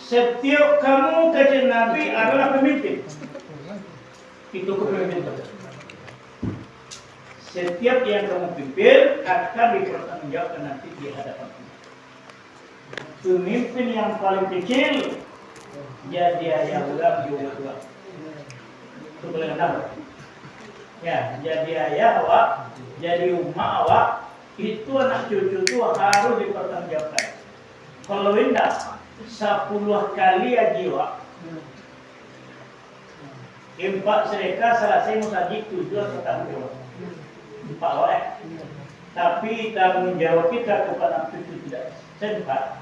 Setiap kamu kajian Nabi adalah pemimpin. Itu kepemimpinan. Setiap yang kamu pimpin akan dipertanggungjawabkan nanti di hadapan Allah. Pemimpin yang paling kecil jadi ayah ulang juga. Itu boleh kenapa? Ya, jadi ayah awak, jadi umat awak, itu anak cucu itu harus dipertanggungjawabkan. Kalau tidak 10 kali jiwa. Empat mereka selesai musajid 7 atau tahun. Empat oleh. Tapi tanggung jawab kita kepada cucu tidak sempat,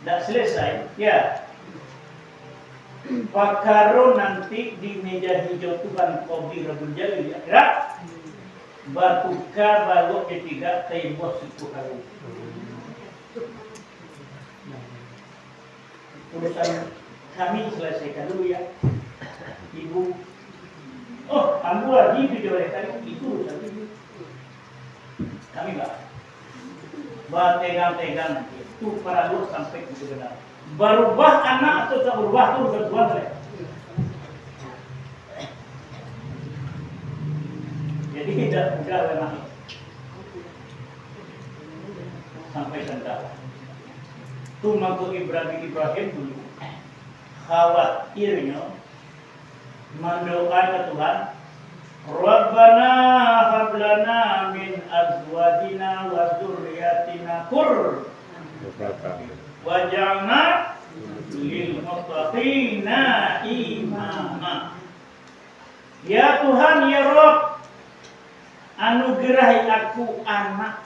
tidak selesai. Ya. Pakaro nanti di meja hijau Tuhan Qadhi Rabbul Jalil akhirat. Batuka balok ketiga tembok 10 kali. Urusan kami selesaikan dulu ya, Ibu. Oh, kamu lagi video kali itu urusan ibu. Kami enggak. Tegang-tegang itu para lu sampai itu benar. Berubah anak atau tak berubah itu urusan Tuhan saya. Jadi tidak mudah memang sampai sana. Tumaku Ibrahim dulu khawatirnya mendoakan ke Tuhan, Rabbana hablana min azwajina wa dzurriyyatina waj'alna lil muttaqina imama. Ya Tuhan, ya Rabb, anugerahi aku anak,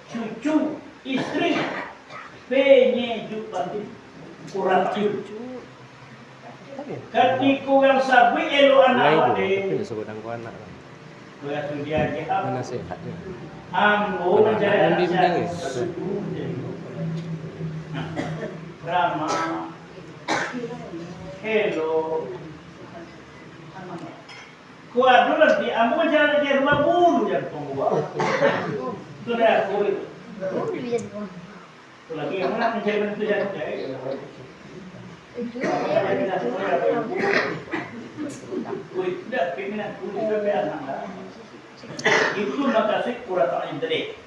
cucu, istri, penyejuk batin, kurang cucu. Ketika yang sabi elu anak wade, begitu dia jihad, ambo menjadi anak Rama, hello, kuat dulu nanti, ambo menjadi dia rumah bulu yang tunggu, sudah kuat. Lagi yang mana mencari bentuk jadi tidak keinginan itu makasih kurang intrik.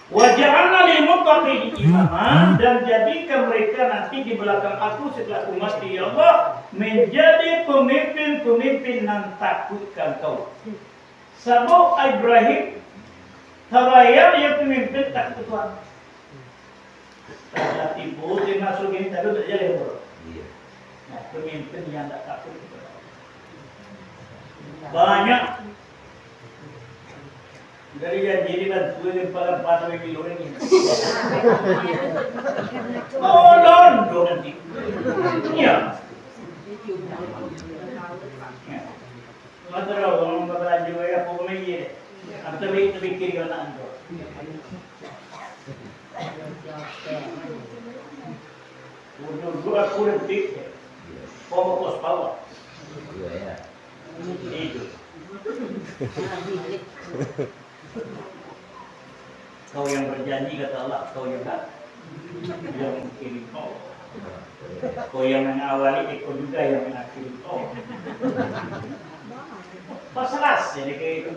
Waja'alna lil muttaqina imama, dan jadikan mereka nanti di belakang aku setelah umat ya Allah menjadi pemimpin-pemimpin yang takutkan kau. Sabuk Ibrahim Tabayang yang pemimpin takut Tuhan. Pada ibu dimasukin tadi udah jadi bro. Nah, pemimpin yang tak takut banyak dari yang jadi bantu yang paling patah yang bilang ini. Oh, londo nanti. Iya. Matero orang berbelanja ya pokoknya. Atau mikir yang nak tu. Dua kulit tik, pokok bawah. Itu. Kau yang berjanji kata Allah, kau yang tak, yang mengakhiri kau. Kau yang mengawali, kau juga yang mengakhiri kau. Pasalas jadi kayak itu.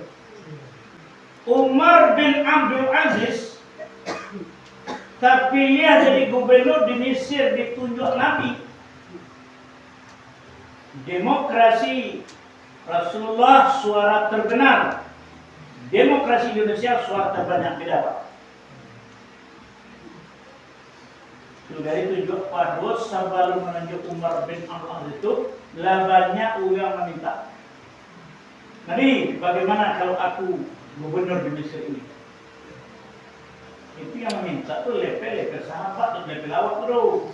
Umar bin Abdul Aziz terpilih jadi gubernur di Mesir ditunjuk Nabi. Demokrasi Rasulullah suara terkenal. Demokrasi Indonesia suara terbanyak didapat. Sudah ditunjuk Padus sebelum menunjuk Umar bin Abdul Aziz itu labannya uang meminta. Nabi, bagaimana kalau aku gubernur di Mesir ini? Itu yang meminta tuh lepe sahabat dan lepe lawak bro.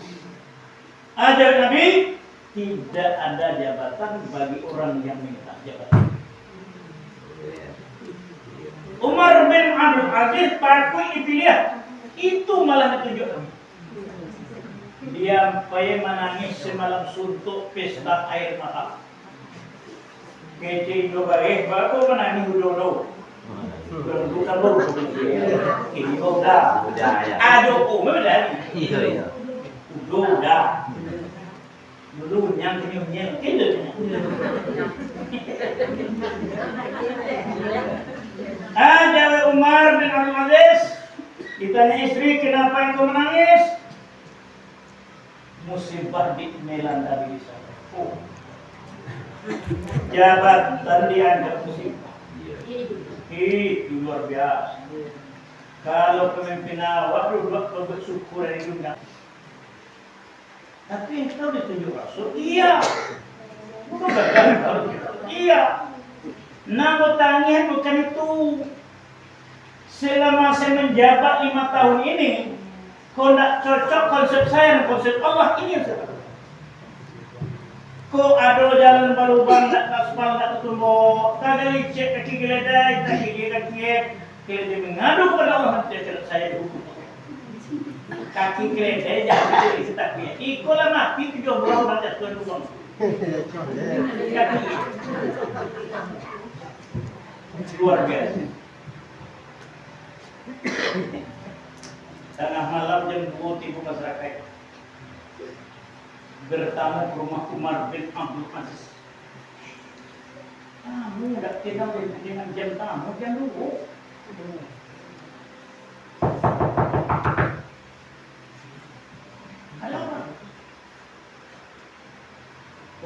Ada Nabi, tidak ada jabatan bagi orang yang minta jabatan. Umar bin Abdul Aziz takut dipilih, itu malah ditunjuk Nabi. Dia sampai menangis semalam suntuk pesta air mata. Kece Indo baik, baru menangis dulu. Bukan baru ini udah. Aduh, memang Iya. udah. Dulu yang kenyang itu. Ada Umar bin Abdul Aziz ditanya istri, kenapa engkau menangis? Musibah melanda diri saya. Oh. Jabatan dianggap musibah. Itu luar biasa. Kalau pemimpin awak dulu bersyukur dari dunia. Tapi engkau ditunjuk Rasul, iya. Bukan gagal. Iya. Namun tanya bukan itu. Selama saya menjabat 5 tahun ini, kau nak cocok konsep saya dan konsep Allah, ini yang saya katakan. Kau ada jalan balubang, nak aspal, nak ketemu, tak ada licik, kaki geledai, tak gigi kaki, dia mengadu kepada Allah, nanti saya dihukum. Kaki geledai, jangan itu tak punya. Ikulah mati 7 bulan nanti Tuhan hukum. Kaki. Luar biasa. Tengah malam jam 2 tiba masyarakat bertamu ke rumah Umar bin Abdul Aziz. Kamu tidak kenal dengan jam tamu jam dulu. Alamak.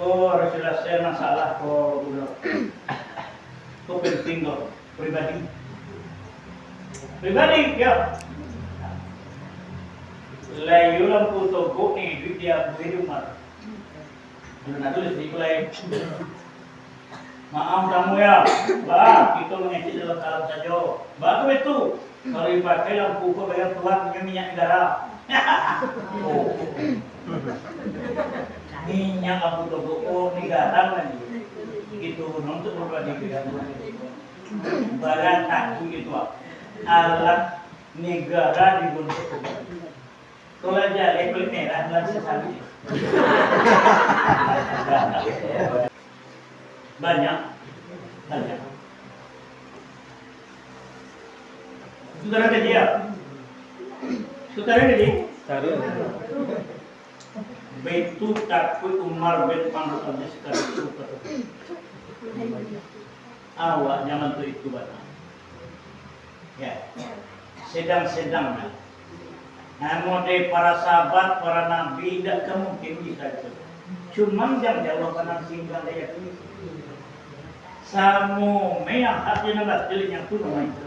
Oh Rasulullah, saya masalah kau penting kau pribadi. Pribadi, ya. Layulang puto ko ni dia buhay Umar. Ano na tulis di ko lay. Maaf kamu ya, ba itu mengecil dalam kalam saja. Ba itu kalau dipakai lampu ko bayar Tuhan punya minyak negara. Oh. Minyak lampu toko negara lagi. Itu untuk berbagi dengan barang takut itu alat negara dibentuk. Kalau aja label merah langsung sekali. Banyak. Saudara dia. Begitu takut Umar bin Abdul Aziz sekali. Awak zaman itu banyak. Ya, sedang-sedang. Namun dari para sahabat, para nabi tidak mungkin bisa itu. Cuma yang jawaban singgah daya ini. Samu meyang hati nabat jeling yang turun itu.